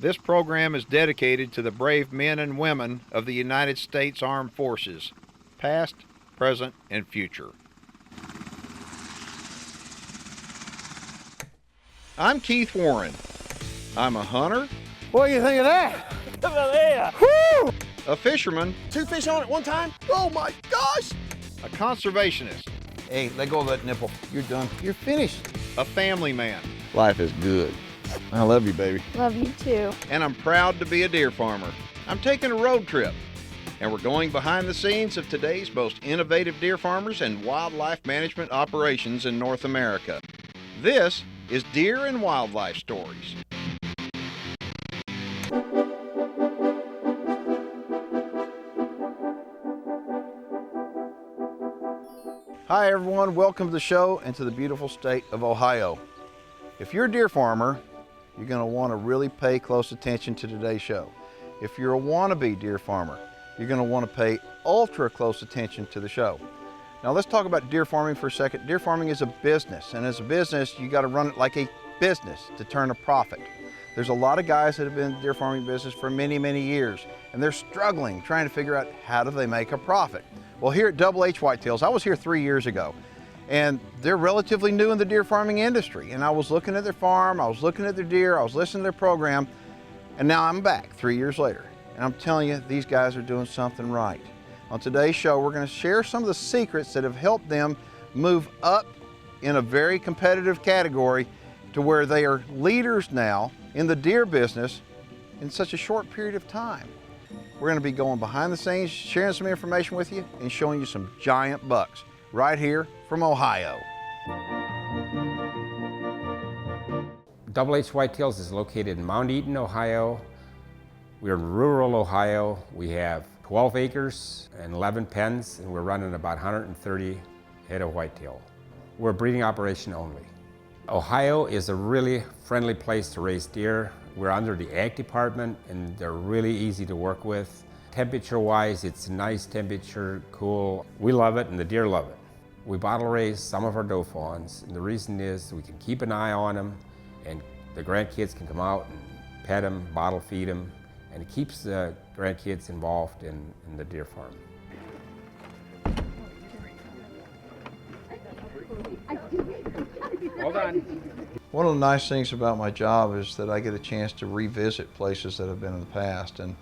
This program is dedicated to the brave men and women of the United States Armed Forces, past, present, and future. I'm Keith Warren. I'm a hunter. What do you think of that? Look at that. Woo! A fisherman. 2 fish on at one time? Oh my gosh! A conservationist. Hey, let go of that nipple. You're done. You're finished. A family man. Life is good. I love you, baby. Love you too. And I'm proud to be a deer farmer. I'm taking a road trip, and we're going behind the scenes of today's most innovative deer farmers and wildlife management operations in North America. This is Deer and Wildlife Stories. Hi everyone, welcome to the show and to the beautiful state of Ohio. If you're a deer farmer, you're going to want to really pay close attention to today's show. If you're a wannabe deer farmer, you're going to want to pay ultra close attention to the show. Now let's talk about deer farming for a second. Deer farming is a business, and as a business, you got to run it like a business to turn a profit. There's a lot of guys that have been in the deer farming business for many, many years, and they're struggling trying to figure out how do they make a profit. Well, here at H Whitetails, I was here 3 years ago, and they're relatively new in the deer farming industry. And I was looking at their farm, I was looking at their deer, I was listening to their program, and now I'm back 3 years later. And I'm telling you, these guys are doing something right. On today's show, we're going to share some of the secrets that have helped them move up in a very competitive category to where they are leaders now in the deer business in such a short period of time. We're going to be going behind the scenes, sharing some information with you, and showing you some giant bucks right here from Ohio. H Whitetails is located in Mount Eaton, Ohio. We're in rural Ohio. We have 12 acres and 11 pens, and we're running about 130 head of whitetail. We're a breeding operation only. Ohio is a really friendly place to raise deer. We're under the ag department, and they're really easy to work with. Temperature-wise, it's nice temperature, cool. We love it, and the deer love it. We bottle raise some of our doe fawns, and the reason is we can keep an eye on them, and the grandkids can come out and pet them, bottle feed them, and it keeps the grandkids involved in the deer farm. Hold on. One of the nice things about my job is that I get a chance to revisit places that have been in the past. And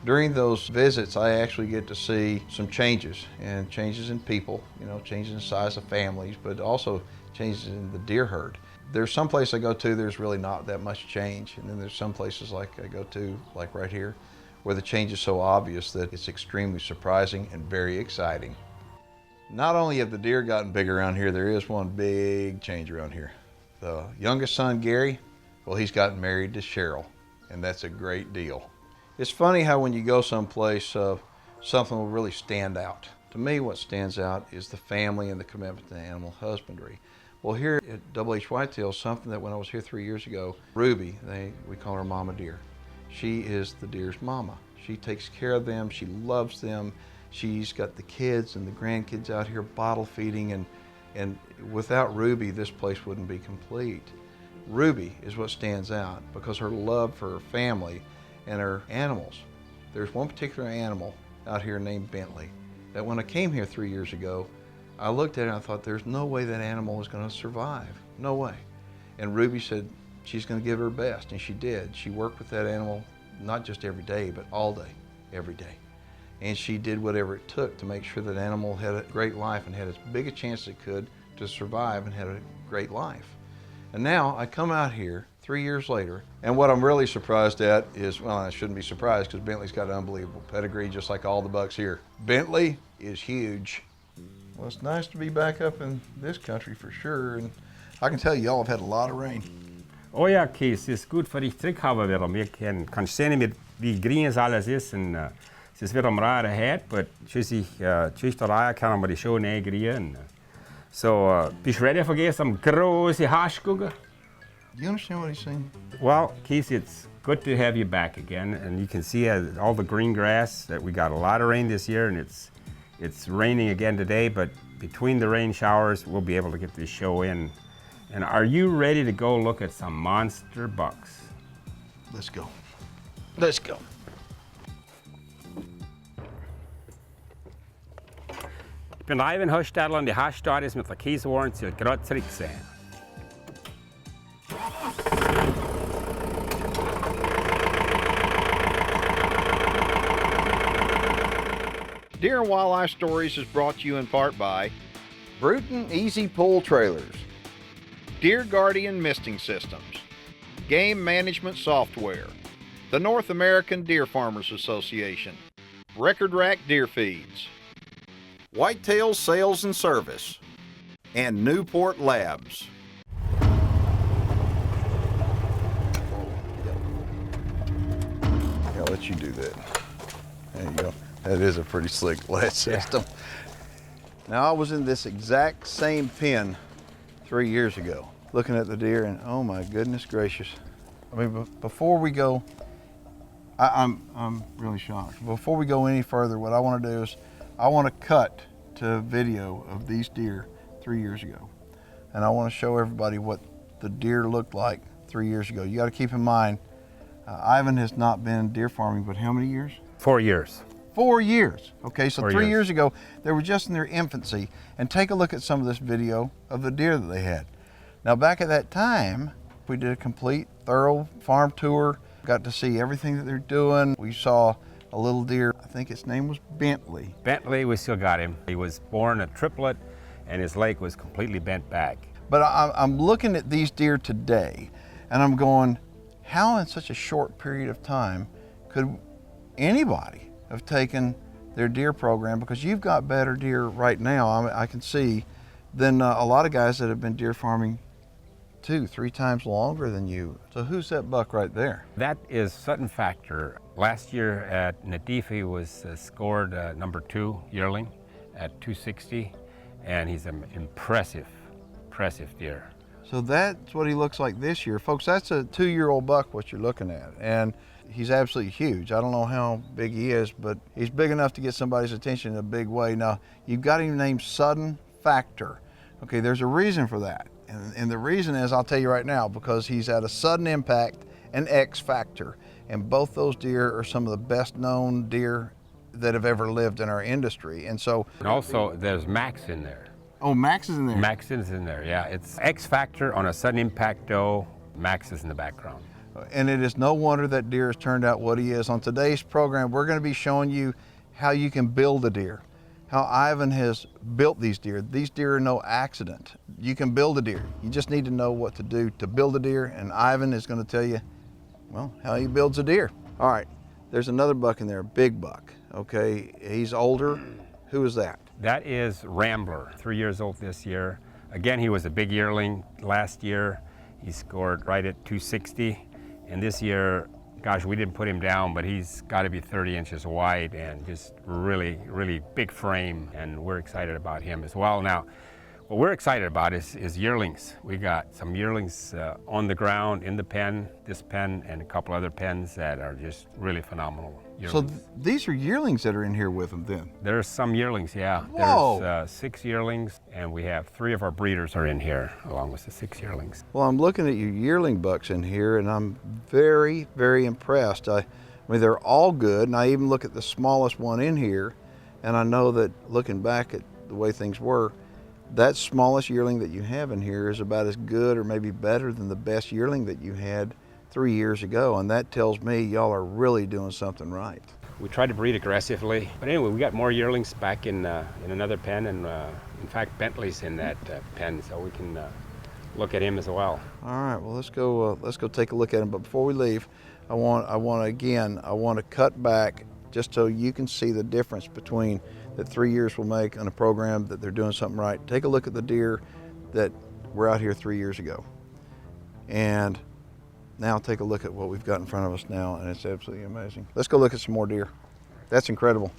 during those visits, I actually get to see some changes, and changes in people, changes in the size of families, but also changes in the deer herd. There's some place I go to, there's really not that much change. And then there's some places like I go to, like right here, where the change is so obvious that it's extremely surprising and very exciting. Not only have the deer gotten big around here, there is one big change around here. The youngest son, Gary, well, he's gotten married to Cheryl, and that's a great deal. It's funny how when you go someplace, something will really stand out. To me, what stands out is the family and the commitment to animal husbandry. Well, here at H Whitetails, something that when I was here 3 years ago, Ruby, we call her Mama Deer. She is the deer's mama. She takes care of them, she loves them. She's got the kids and the grandkids out here bottle feeding, and without Ruby, this place wouldn't be complete. Ruby is what stands out because her love for her family and her animals. There's one particular animal out here named Bentley that when I came here 3 years ago, I looked at it and I thought there's no way that animal was going to survive. No way. And Ruby said she's going to give her best, and she did. She worked with that animal not just every day, but all day, every day. And she did whatever it took to make sure that animal had a great life and had as big a chance as it could to survive and had a great life. And now I come out here 3 years later, and what I'm really surprised at is, well, I shouldn't be surprised because Bentley's got an unbelievable pedigree just like all the bucks here. Bentley is huge. Well, it's nice to be back up in this country for sure, and I can tell you y'all have had a lot of rain. Oh ja, Kees, es ist gut für die Trickhaber wieder. Wir kann sehen, mit wie grün es alles ist, und es ist wieder rare hat, but Tschüchterei kann man die schon negrieren. So, bist du ready for some große Haschkugeln? Do you understand what he's saying? Well, Keith, it's good to have you back again, and you can see all the green grass that we got a lot of rain this year, and it's raining again today, but between the rain showers, we'll be able to get this show in. And are you ready to go look at some monster bucks? Let's go. Let's go. Ich bin Ivan Husbandry und die Hasstad ist mit der Kieswaren zu gerade zurückgesehen. Deer and Wildlife Stories is brought to you in part by Bruton Easy Pull Trailers, Deer Guardian Misting Systems, Game Management Software, the North American Deer Farmers Association, Record Rack Deer Feeds, Whitetail Sales and Service, and Newport Labs. I'll let you do that. There you go. That is a pretty slick latch system. Now, I was in this exact same pen 3 years ago, looking at the deer, and oh my goodness gracious. I mean, before we go, I'm really shocked. Before we go any further, what I want to do is I want to cut to a video of these deer 3 years ago. And I want to show everybody what the deer looked like 3 years ago. You got to keep in mind, Ivan has not been deer farming, but how many years? 4 years. 4 years. Okay, so 4 3 years. years ago, they were just in their infancy. And take a look at some of this video of the deer that they had. Now, back at that time, we did a complete, thorough farm tour, got to see everything that they're doing. We saw a little deer, I think its name was Bentley. Bentley, we still got him. He was born a triplet and his leg was completely bent back. But I'm looking at these deer today, and I'm going, how in such a short period of time could anybody have taken their deer program? Because you've got better deer right now, I can see, than a lot of guys that have been deer farming 2-3 times longer than you. So who's that buck right there? That is Sutton Factor. Last year at Nadifi was scored #2 yearling at 260, and he's an impressive deer. So that's what he looks like this year. Folks, that's a 2-year-old buck what you're looking at. And he's absolutely huge. I don't know how big he is, but he's big enough to get somebody's attention in a big way. Now, you've got him named Sutton Factor. Okay, there's a reason for that. And the reason is, I'll tell you right now, because he's at a sudden impact and X factor. And both those deer are some of the best known deer that have ever lived in our industry. And so. And also there's Max in there. Oh, Max is in there? Max is in there, yeah. It's X Factor on a sudden impact doe. Max is in the background. And it is no wonder that deer has turned out what he is. On today's program, we're going to be showing you how you can build a deer, how Ivan has built these deer. These deer are no accident. You can build a deer. You just need to know what to do to build a deer, and Ivan is going to tell you, well, how he builds a deer. All right, there's another buck in there, a big buck, okay? He's older. Who is that? That is Rambler, 3 years old this year. Again, he was a big yearling last year. He scored right at 260. And this year, gosh, we didn't put him down, but he's got to be 30 inches wide and just really big frame. And we're excited about him as well. Now, what we're excited about is yearlings. We got some yearlings on the ground in the pen, this pen, and a couple other pens that are just really phenomenal yearlings. So these are yearlings that are in here with them then? There's some yearlings, yeah. Whoa. There's 6 yearlings, and we have 3 of our breeders are in here, along with the 6 yearlings. Well, I'm looking at your yearling bucks in here, and I'm very impressed. I mean, they're all good, and I even look at the smallest one in here, and I know that looking back at the way things were, that smallest yearling that you have in here is about as good or maybe better than the best yearling that you had 3 years ago, and that tells me y'all are really doing something right. We try to breed aggressively, but anyway, we got more yearlings back in another pen, and in fact, Bentley's in that pen, so we can look at him as well. All right, well, let's go take a look at him. But before we leave, I want to cut back just so you can see the difference between that 3 years will make on a program that they're doing something right. Take a look at the deer that were out here 3 years ago, and now take a look at what we've got in front of us now, and it's absolutely amazing. Let's go look at some more deer. That's incredible.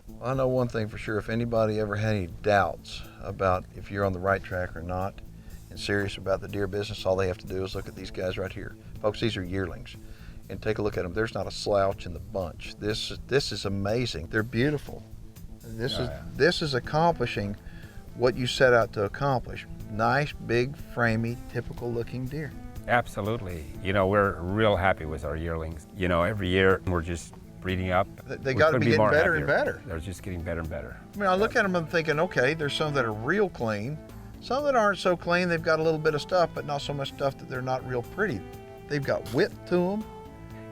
Well, I know one thing for sure. If anybody ever had any doubts about if you're on the right track or not and serious about the deer business, all they have to do is look at these guys right here. Folks, these are yearlings. And take a look at them. There's not a slouch in the bunch. This is amazing. They're beautiful. This is accomplishing what you set out to accomplish. Nice, big, framey, typical looking deer. Absolutely. You know, we're real happy with our yearlings. You know, every year we're just breeding up. They got to be getting better and better. They're just getting better and better. I mean, I look at them and I'm thinking, okay, there's some that are real clean, some that aren't so clean. They've got a little bit of stuff, but not so much stuff that they're not real pretty. They've got width to them.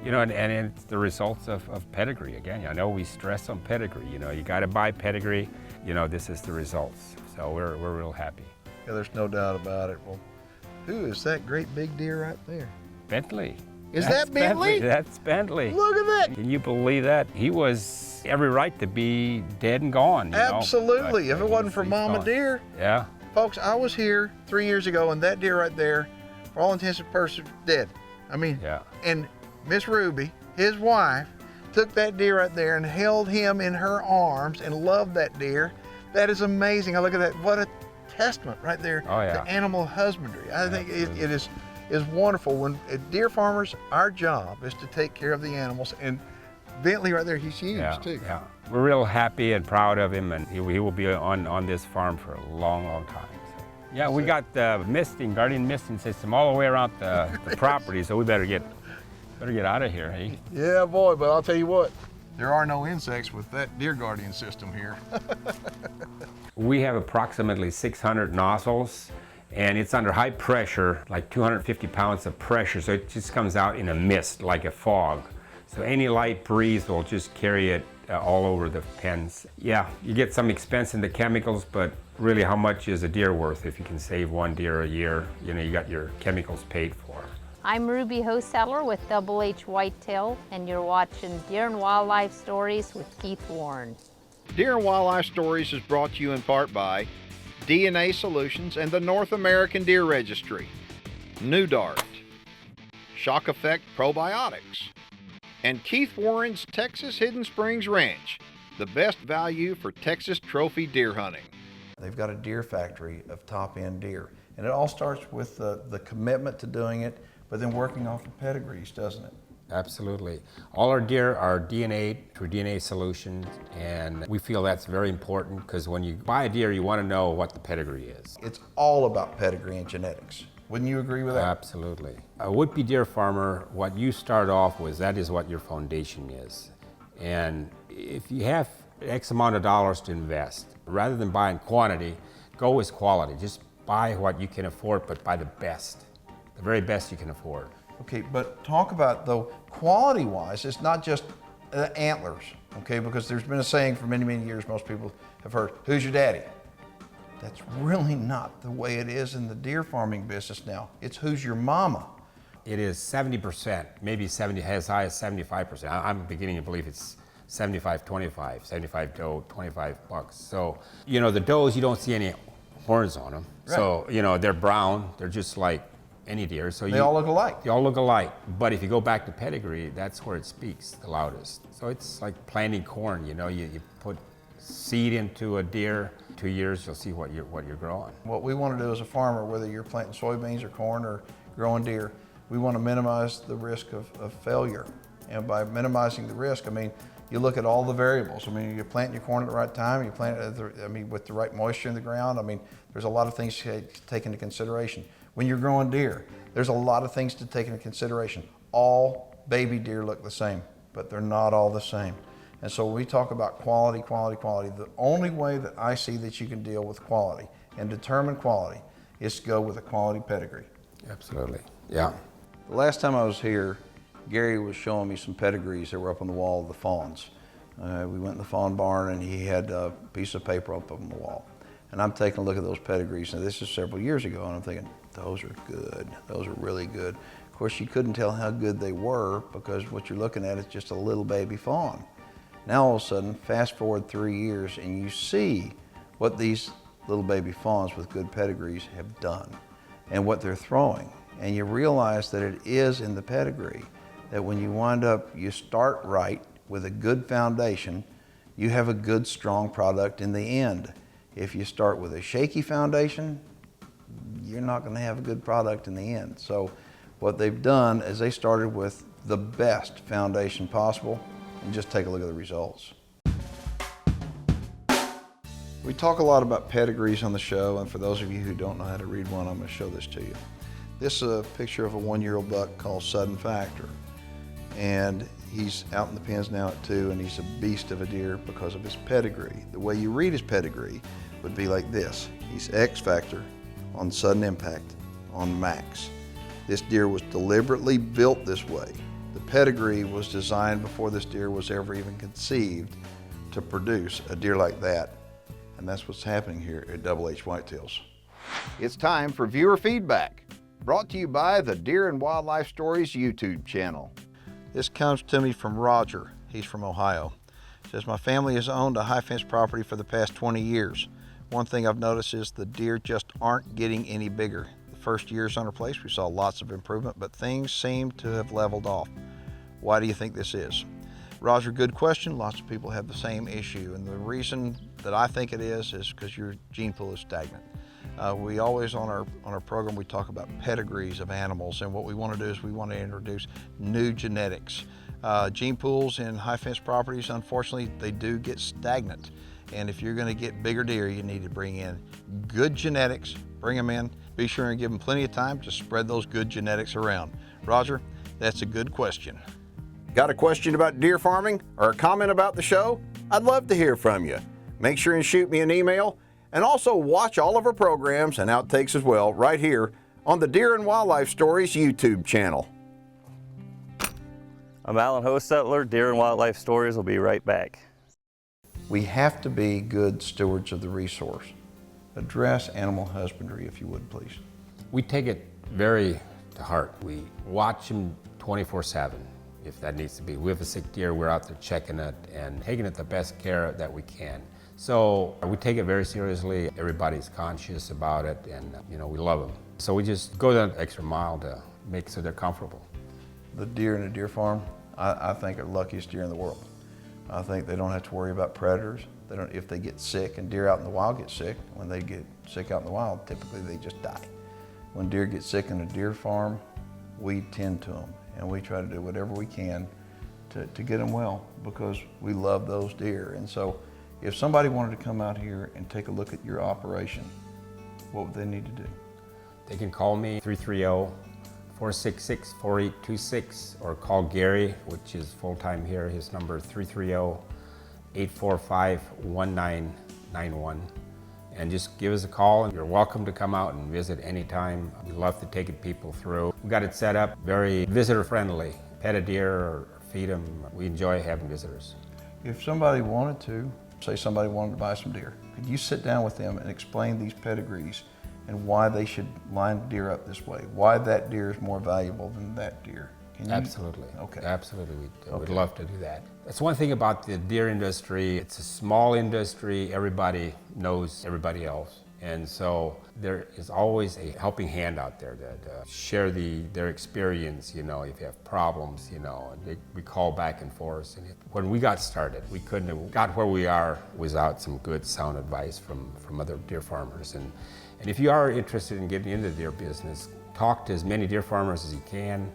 You know, and it's the results of pedigree. Again, I know we stress on pedigree. You know, you got to buy pedigree. You know, this is the results. So we're real happy. Yeah, there's no doubt about it. Well, who is that great big deer right there? Bentley. Is that Bentley? That's Bentley. Look at that. Can you believe that? He was every right to be dead and gone. You Absolutely. know? If it wasn't for Mama gone. Deer. Yeah. Folks, I was here 3 years ago, and that deer right there, for all intents and purposes, dead. I mean, yeah. And Miss Ruby, his wife, took that deer right there and held him in her arms and loved that deer. That is amazing. I look at that. What a testament right there Oh, yeah. to animal husbandry. I think it is wonderful. When deer farmers, our job is to take care of the animals. And Bentley right there, he's huge too. Yeah. We're real happy and proud of him, and he will be on this farm for a long, long time. So, yeah, we got the guardian misting system all the way around the property, so we better get out of here, hey? Yeah, boy, but I'll tell you what, there are no insects with that deer guardian system here. We have approximately 600 nozzles, and it's under high pressure, like 250 pounds of pressure, so it just comes out in a mist, like a fog. So any light breeze will just carry it all over the pens. Yeah, you get some expense in the chemicals, but really how much is a deer worth if you can save one deer a year? You know, you got your chemicals paid for. I'm Ruby Hosettler with H Whitetail, and you're watching Deer and Wildlife Stories with Keith Warren. Deer and Wildlife Stories is brought to you in part by DNA Solutions and the North American Deer Registry, New Dart, Shock Effect Probiotics, and Keith Warren's Texas Hidden Springs Ranch, the best value for Texas trophy deer hunting. They've got a deer factory of top-end deer, and it all starts with the commitment to doing it, but then working off the pedigrees, doesn't it? Absolutely. All our deer are DNA'd through DNA Solutions, and we feel that's very important because when you buy a deer, you want to know what the pedigree is. It's all about pedigree and genetics. Wouldn't you agree with that? Absolutely. A would-be deer farmer, what you start off with, that is what your foundation is. And if you have X amount of dollars to invest, rather than buying quantity, go with quality. Just buy what you can afford, but buy the best, the very best you can afford. Okay, but talk about, though, quality-wise, it's not just antlers, okay? Because there's been a saying for many, many years, most people have heard, who's your daddy? That's really not the way it is in the deer farming business now. It's who's your mama. It is 70%, maybe 70, as high as 75%. I'm beginning to believe it's 75-25, 75 doe, 25 bucks. So, you know, the does, you don't see any horns on them. Right. So, you know, they're brown, they're just like any deer. So They all look alike. They all look alike. But if you go back to pedigree, that's where it speaks the loudest. So it's like planting corn, you know, you put seed into a deer, 2 years, you'll see what you're growing. What we want to do as a farmer, whether you're planting soybeans or corn or growing deer, we want to minimize the risk of failure. And by minimizing the risk, I mean, you look at all the variables. I mean, you're planting your corn at the right time, you plant it with the right moisture in the ground. I mean, there's a lot of things to take into consideration. When you're growing deer, there's a lot of things to take into consideration. All baby deer look the same, but they're not all the same. And so when we talk about quality, the only way that I see that you can deal with quality and determine quality is to go with a quality pedigree. Absolutely, yeah. The last time I was here, Gary was showing me some pedigrees that were up on the wall of the fawns. We went in the fawn barn and he had a piece of paper up on the wall. And I'm taking a look at those pedigrees, and this is several years ago, and I'm thinking, those are good, those are really good. Of course, you couldn't tell how good they were because what you're looking at is just a little baby fawn. Now all of a sudden, fast forward 3 years, and you see what these little baby fawns with good pedigrees have done and what they're throwing. And you realize that it is in the pedigree, that when you wind up, you start right with a good foundation, you have a good, strong product in the end. If you start with a shaky foundation, you're not going to have a good product in the end. So what they've done is they started with the best foundation possible, and just take a look at the results. We talk a lot about pedigrees on the show, and for those of you who don't know how to read one, I'm going to show this to you. This is a picture of a 1-year-old buck called Sudden Factor. And he's out in the pens now at 2, and he's a beast of a deer because of his pedigree. The way you read his pedigree would be like this. He's X Factor on sudden impact on max. This deer was deliberately built this way. The pedigree was designed before this deer was ever even conceived to produce a deer like that. And that's what's happening here at Double H Whitetails. It's time for viewer feedback, brought to you by the Deer and Wildlife Stories YouTube channel. This comes to me from Roger. He's from Ohio. Says, my family has owned a high fence property for the past 20 years. One thing I've noticed is the deer just aren't getting any bigger. The first years on our place, we saw lots of improvement, but things seem to have leveled off. Why do you think this is? Roger, good question. Lots of people have the same issue, and the reason that I think it is because your gene pool is stagnant. We always on our program we talk about pedigrees of animals, and what we want to do is we want to introduce new genetics. Gene pools in high fence properties, unfortunately, they do get stagnant, and if you're going to get bigger deer, you need to bring in good genetics. Bring them in. Be sure and give them plenty of time to spread those good genetics around. Roger, that's a good question. Got a question about deer farming or a comment about the show? I'd love to hear from you. Make sure and shoot me an email, and also watch all of our programs and outtakes as well right here on the Deer and Wildlife Stories YouTube channel. I'm Alan Hostetler, Deer and Wildlife Stories will be right back. We have to be good stewards of the resource. Address animal husbandry, if you would, please. We take it very to heart. We watch them 24/7, if that needs to be. We have a sick deer, we're out there checking it and taking it the best care that we can. So we take it very seriously. Everybody's conscious about it, and we love them. So we just go that extra mile to make so they're comfortable. The deer in a deer farm, I think are the luckiest deer in the world. I think they don't have to worry about predators. They don't, if they get sick, and deer out in the wild get sick, when they get sick out in the wild, typically they just die. When deer get sick in a deer farm, we tend to them, and we try to do whatever we can to get them well, because we love those deer. And so if somebody wanted to come out here and take a look at your operation, what would they need to do? They can call me 330-466-4826, or call Gary, which is full-time here. His number is 330-845-1991. And just give us a call, and you're welcome to come out and visit anytime. We love to take people through. We got it set up very visitor-friendly. Pet a deer or feed them. We enjoy having visitors. If somebody wanted to, say somebody wanted to buy some deer, could you sit down with them and explain these pedigrees and why they should line deer up this way? Why that deer is more valuable than that deer? Can you? Absolutely. Okay. Absolutely, we'd love to do that. That's one thing about the deer industry. It's a small industry. Everybody knows everybody else. And so there is always a helping hand out there that share their experience, if you have problems, and we call back and forth. And when we got started, we couldn't have got where we are without some good, sound advice from other deer farmers. And if you are interested in getting into the deer business, talk to as many deer farmers as you can.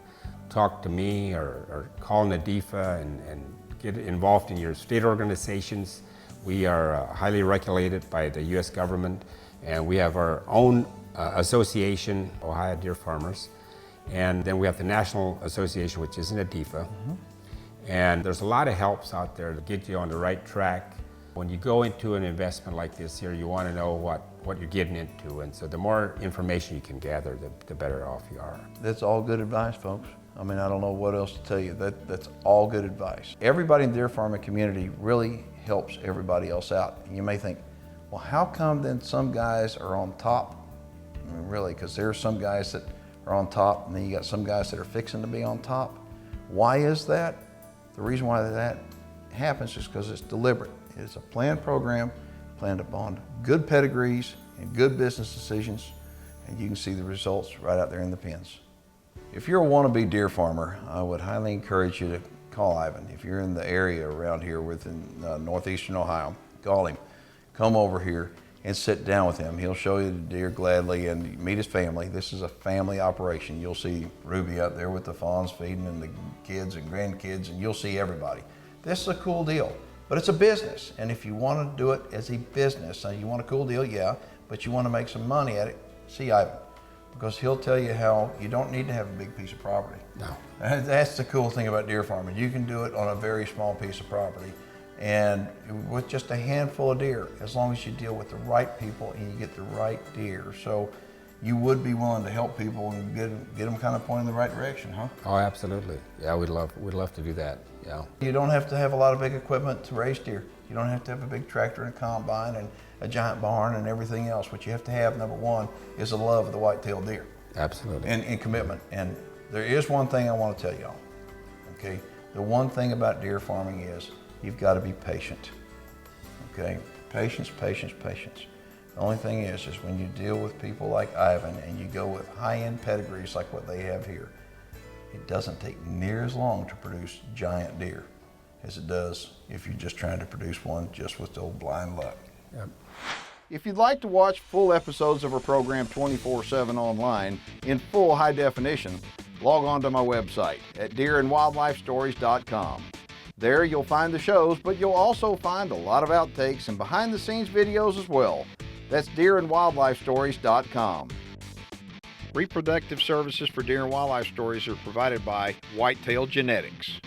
Talk to me or call NADIFA and get involved in your state organizations. We are highly regulated by the U.S. government, and we have our own association, Ohio Deer Farmers, and then we have the National Association, which is NADIFA. Mm-hmm. And there's a lot of helps out there to get you on the right track. When you go into an investment like this here, you want to know what you're getting into, and so the more information you can gather, the better off you are. That's all good advice, folks. I mean, I don't know what else to tell you. That's all good advice. Everybody in the deer farming community really helps everybody else out. And you may think, well, how come then some guys are on top? I mean, really, because there are some guys that are on top, and then you got some guys that are fixing to be on top. Why is that? The reason why that happens is because it's deliberate. It's a planned program, planned upon good pedigrees and good business decisions, and you can see the results right out there in the pens. If you're a wannabe deer farmer, I would highly encourage you to call Ivan. If you're in the area around here within northeastern Ohio, call him. Come over here and sit down with him. He'll show you the deer gladly and meet his family. This is a family operation. You'll see Ruby out there with the fawns feeding and the kids and grandkids, and you'll see everybody. This is a cool deal, but it's a business. And if you want to do it as a business, you want a cool deal, yeah, but you want to make some money at it, see Ivan. because he'll tell you how you don't need to have a big piece of property. No. And that's the cool thing about deer farming. You can do it on a very small piece of property and with just a handful of deer, as long as you deal with the right people and you get the right deer. So you would be willing to help people and get them kind of pointed in the right direction, huh? Oh, absolutely. Yeah, we'd love to do that. Yeah. You don't have to have a lot of big equipment to raise deer. You don't have to have a big tractor and a combine and a giant barn and everything else. What you have to have, number one, is a love of the white-tailed deer. Absolutely. And commitment. And there is one thing I want to tell y'all, okay? The one thing about deer farming is you've got to be patient, okay? Patience, patience, patience. The only thing is when you deal with people like Ivan and you go with high-end pedigrees like what they have here, it doesn't take near as long to produce giant deer as it does if you're just trying to produce one just with the old blind luck. Yep. If you'd like to watch full episodes of our program 24/7 online in full high definition, log on to my website at deerandwildlifestories.com. There you'll find the shows, but you'll also find a lot of outtakes and behind the scenes videos as well. That's deerandwildlifestories.com. Reproductive services for Deer and Wildlife Stories are provided by Whitetail Genetics.